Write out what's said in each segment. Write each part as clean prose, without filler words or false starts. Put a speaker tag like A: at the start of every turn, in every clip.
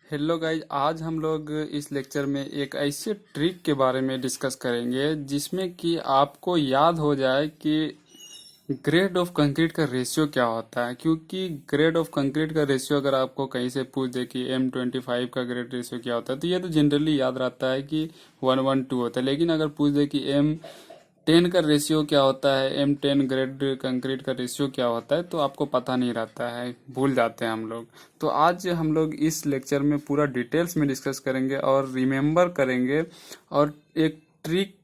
A: Hello guys, आज हम लोग इस लेक्चर में एक ऐसे ट्रिक के बारे में डिस्कस करेंगे जिसमें कि आपको याद हो जाए कि ग्रेड ऑफ कंक्रीट का रेशियो क्या होता है। क्योंकि ग्रेड ऑफ कंक्रीट का रेशियो अगर आपको कहीं से पूछ दे कि M25 का ग्रेड रेशियो क्या होता है, तो ये तो जनरली याद रहता है कि 1:1:2 होता है। लेकिन अगर पूछ दे कि M10 का रेशियो क्या होता है, M10 ग्रेड कंक्रीट का रेशियो क्या होता है, तो आपको पता नहीं रहता है, भूल जाते हैं हम लोग। तो आज हम लोग इस लेक्चर में पूरा डिटेल्स में डिस्कस करेंगे और रिमेम्बर करेंगे, और एक ट्रिक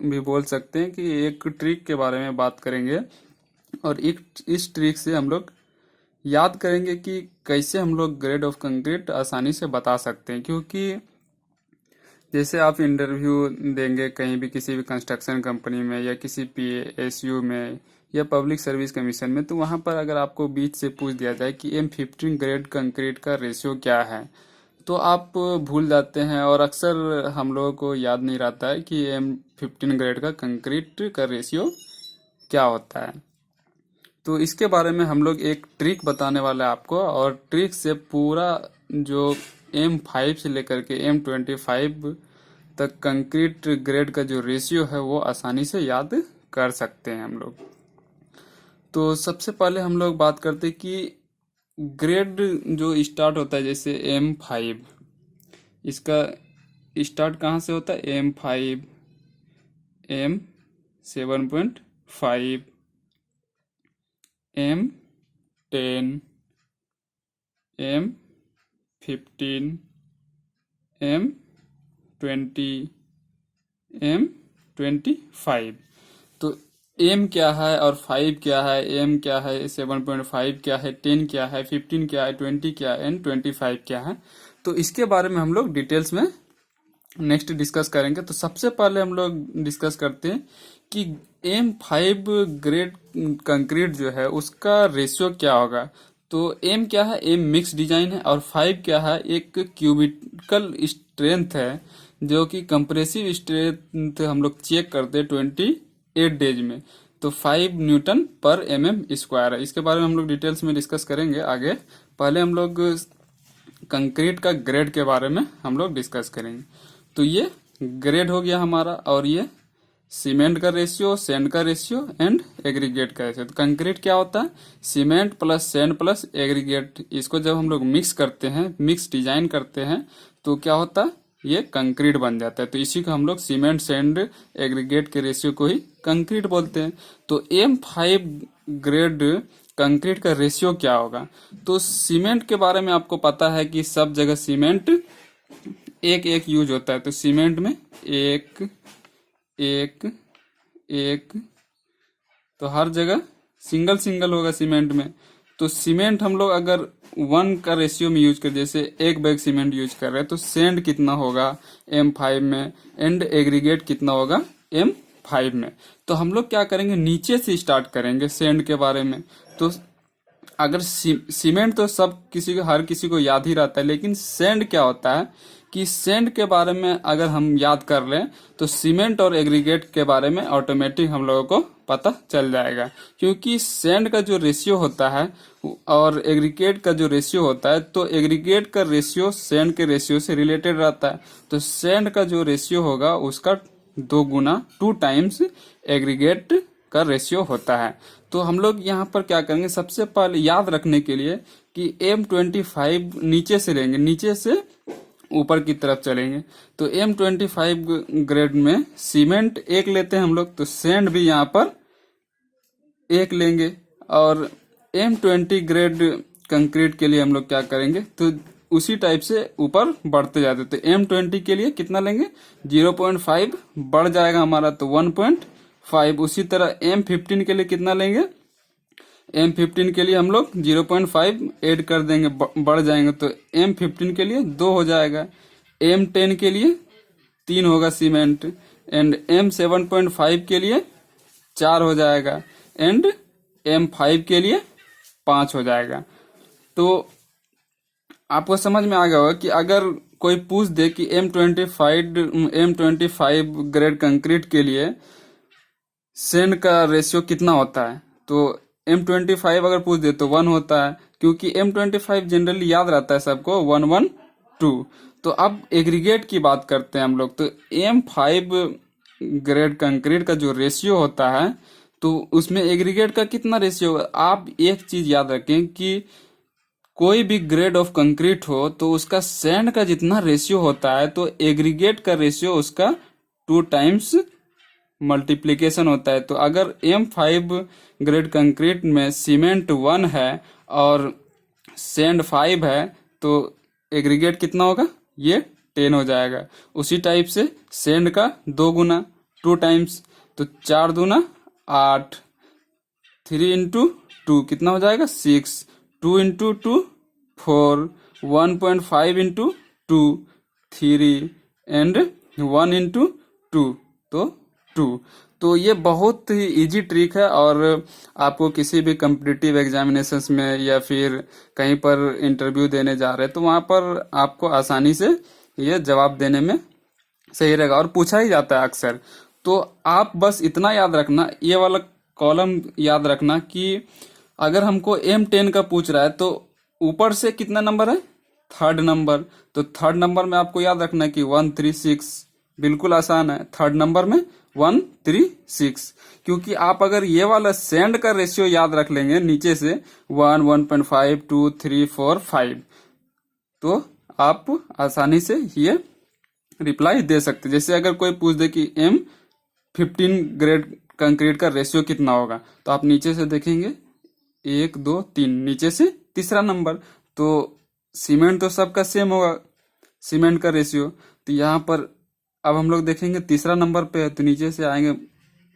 A: भी बोल सकते हैं कि एक ट्रिक के बारे में बात करेंगे। और एक इस ट्रिक से हम लोग याद करेंगे कि कैसे हम लोग ग्रेड ऑफ कंक्रीट आसानी से बता सकते हैं। क्योंकि जैसे आप इंटरव्यू देंगे कहीं भी, किसी भी कंस्ट्रक्शन कंपनी में या किसी PSU में या पब्लिक सर्विस कमीशन में, तो वहां पर अगर आपको बीच से पूछ दिया जाए कि M15 ग्रेड कंक्रीट का रेशियो क्या है, तो आप भूल जाते हैं और अक्सर हम लोगों को याद नहीं रहता है कि M15 ग्रेड का कंक्रीट का रेशियो क्या होता है। तो इसके बारे में हम लोग एक ट्रिक बताने वाले हैं आपको, और ट्रिक से पूरा जो M5 से लेकर के M25 तक कंक्रीट ग्रेड का जो रेशियो है वो आसानी से याद कर सकते हैं हम लोग। तो सबसे पहले हम लोग बात करते हैं कि ग्रेड जो स्टार्ट होता है, जैसे M5, इसका स्टार्ट कहाँ से होता है? M5, M7.5, M10, M15, M20, M25। तो M क्या है और 5 क्या है, M क्या है, 7.5 क्या है, 10 क्या है, 15 क्या है, 20 क्या है एंड 25 क्या है, तो इसके बारे में हम लोग डिटेल्स में नेक्स्ट डिस्कस करेंगे। तो सबसे पहले हम लोग डिस्कस करते हैं कि M5 ग्रेड कंक्रीट जो है उसका रेशियो क्या होगा। तो M क्या है? M मिक्स डिजाइन है, और 5 क्या है? एक क्यूबिकल स्ट्रेंथ है, जो कि कंप्रेसिव स्ट्रेंथ हम लोग चेक करते हैं 28 डेज में। तो 5 N/mm² है। इसके बारे में हम लोग डिटेल्स में डिस्कस करेंगे आगे। पहले हम लोग कंक्रीट का ग्रेड के बारे में हम लोग डिस्कस करेंगे। तो ये ग्रेड हो गया हमारा, और ये सीमेंट का रेशियो, सैंड का रेशियो एंड एग्रीगेट का रेशियो। तो कंक्रीट क्या होता है? Cement plus sand plus aggregate. इसको जब हम लोग मिक्स करते हैं, मिक्स डिजाइन करते हैं, तो क्या होता है? ये कंक्रीट बन जाता है। तो इसी को हम लोग सीमेंट सैंड एग्रीगेट के रेशियो को ही कंक्रीट बोलते हैं। तो M5 ग्रेड कंक्रीट का रेशियो क्या होगा? तो सीमेंट के बारे में आपको पता है कि सब जगह सीमेंट एक एक यूज होता है। तो सीमेंट में एक एक एक, तो हर जगह सिंगल सिंगल होगा सीमेंट में। तो सीमेंट हम लोग अगर 1 का रेशियो में यूज कर, जैसे एक बैग सीमेंट यूज कर रहे हैं, तो सैंड कितना होगा M5 में एंड एग्रीगेट कितना होगा M5 में। तो हम लोग क्या करेंगे, नीचे से स्टार्ट करेंगे सैंड के बारे में। तो अगर सीमेंट तो सब किसी को, हर किसी को याद ही रहता है, लेकिन सैंड क्या होता है कि सैंड के बारे में अगर हम याद कर लें, तो सीमेंट और एग्रीगेट के बारे में ऑटोमेटिक हम लोगों को पता चल जाएगा। क्योंकि सैंड का जो रेशियो होता है और एग्रीगेट का जो रेशियो होता है, तो एग्रीगेट का रेशियो सैंड के रेशियो से रिलेटेड रहता है। तो सैंड का जो रेशियो होगा उसका 2 गुना, 2 टाइम्स एग्रीगेट का रेशियो होता है। तो हम लोग यहाँ पर क्या करेंगे, सबसे पहले याद रखने के लिए कि M25 नीचे से लेंगे, नीचे से ऊपर की तरफ चलेंगे। तो M25 ग्रेड में सीमेंट एक लेते हैं हम लोग, तो सैंड भी यहाँ पर एक लेंगे। और M20 ग्रेड कंक्रीट के लिए हम लोग क्या करेंगे, तो उसी टाइप से ऊपर बढ़ते जाते। तो M20 के लिए कितना लेंगे? 0.5 बढ़ जाएगा हमारा, तो 1.5। उसी तरह M15 के लिए कितना लेंगे? M15 के लिए हम लोग 0.5 ऐड कर देंगे, बढ़ जाएंगे। तो M15 के लिए 2 हो जाएगा। M10 के लिए 3 होगा सीमेंट, एंड M7.5 के लिए 4 हो जाएगा, एंड M5 के लिए 5 हो जाएगा। तो आपको समझ में आ गया होगा कि अगर कोई पूछ दे कि M25 ग्रेड कंक्रीट के लिए सैंड का रेशियो कितना होता है, तो M25 अगर पूछ दे तो 1 होता है। क्योंकि M25 जनरली याद रहता है सबको, 1:1:2 2। तो अब एग्रीगेट की बात करते हैं हम लोग। तो M5 ग्रेड कंक्रीट का जो रेशियो होता है तो उसमें एग्रीगेट का कितना रेशियो होगा। आप एक चीज याद रखें कि कोई भी ग्रेड ऑफ कंक्रीट हो तो उसका सैंड का जितना रेशियो होता है तो एग्रीगेट का रेशियो उसका 2 टाइम्स मल्टीप्लिकेशन होता है। तो अगर M5 ग्रेड कंक्रीट में सीमेंट 1 है और सैंड 5 है तो एग्रीगेट कितना होगा, ये 10 हो जाएगा। उसी टाइप से सैंड का 2 गुना 2 टाइम्स, तो 4 दूना 8, 3 इंटू 2 कितना हो जाएगा 6, 2 इंटू 2 4, 1.5 इंटू 2 3 एंड 1 इंटू 2 तो 2। तो ये बहुत ही इजी ट्रिक है और आपको किसी भी कम्पिटिटिव एग्जामिनेशंस में या फिर कहीं पर इंटरव्यू देने जा रहे हैं तो वहाँ पर आपको आसानी से ये जवाब देने में सही रहेगा और पूछा ही जाता है अक्सर। तो आप बस इतना याद रखना, ये वाला कॉलम याद रखना कि अगर हमको M10 का पूछ रहा है तो ऊपर से कितना नंबर है, 3rd नंबर। तो 3rd नंबर में आपको याद रखना है कि 136, बिल्कुल आसान है। 3rd नंबर में 136, क्योंकि आप अगर ये वाला सैंड का रेशियो याद रख लेंगे नीचे से 1, 1.5, 2, 3, 4, 5 तो आप आसानी से ये रिप्लाई दे सकते। जैसे अगर कोई पूछ दे कि M15 ग्रेड कंक्रीट का रेशियो कितना होगा तो आप नीचे से देखेंगे 1, 2, 3, नीचे से तीसरा नंबर। तो सीमेंट तो सबका सेम होगा सीमेंट का रेशियो, तो यहाँ पर अब हम लोग देखेंगे तीसरा नंबर पे है तो नीचे से आएंगे,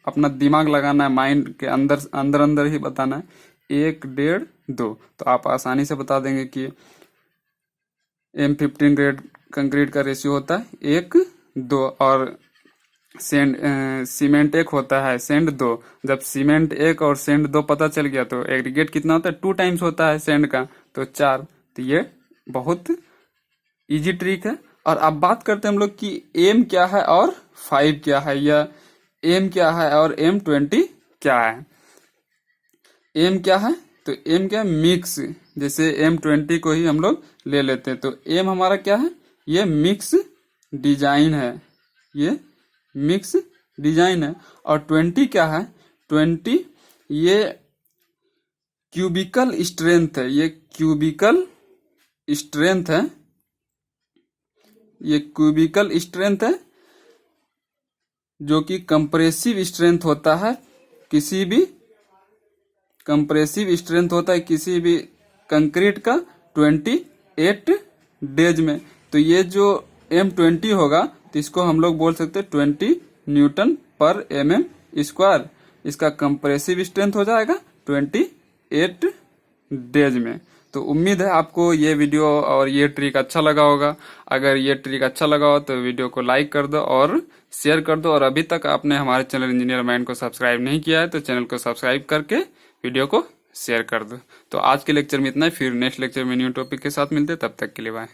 A: अपना दिमाग लगाना है, माइंड के अंदर अंदर अंदर ही बताना है 1, 1.5, 2। तो आप आसानी से बता देंगे कि M15 ग्रेड कंक्रीट का रेशियो होता है 1, 2 और सीमेंट 1 होता है सैंड 2। जब सीमेंट 1 और सैंड 2 पता चल गया तो एग्रीगेट कितना होता है 2 टाइम्स होता है सैंड का, तो 4। तो ये बहुत इजी ट्रिक है। और अब बात करते हैं हम लोग कि M क्या है और 5 क्या है, या M क्या है और M20 क्या है। M क्या है, तो M क्या है, मिक्स। जैसे M20 को ही हम लोग ले लेते हैं तो M हमारा क्या है, ये मिक्स डिजाइन है, ये मिक्स डिजाइन है। और 20 क्या है, 20 ये क्यूबिकल स्ट्रेंथ है, ये क्यूबिकल स्ट्रेंथ है, ये क्यूबिकल स्ट्रेंथ है जो कि कंप्रेसिव स्ट्रेंथ होता है, किसी भी कंप्रेसिव स्ट्रेंथ होता है किसी भी कंक्रीट का 28 डेज में। तो ये जो M20 होगा तो इसको हम लोग बोल सकते हैं 20 न्यूटन पर mm²। इसका कंप्रेसिव स्ट्रेंथ हो जाएगा 28 डेज में। तो उम्मीद है आपको ये वीडियो और ये ट्रिक अच्छा लगा होगा। अगर ये ट्रिक अच्छा लगा हो तो वीडियो को लाइक कर दो और शेयर कर दो, और अभी तक आपने हमारे चैनल इंजीनियर माइंड को सब्सक्राइब नहीं किया है तो चैनल को सब्सक्राइब करके वीडियो को शेयर कर दो। तो आज के लेक्चर में इतना ही, फिर नेक्स्ट लेक्चर में न्यू टॉपिक के साथ मिलते हैं, तब तक के लिए बाय।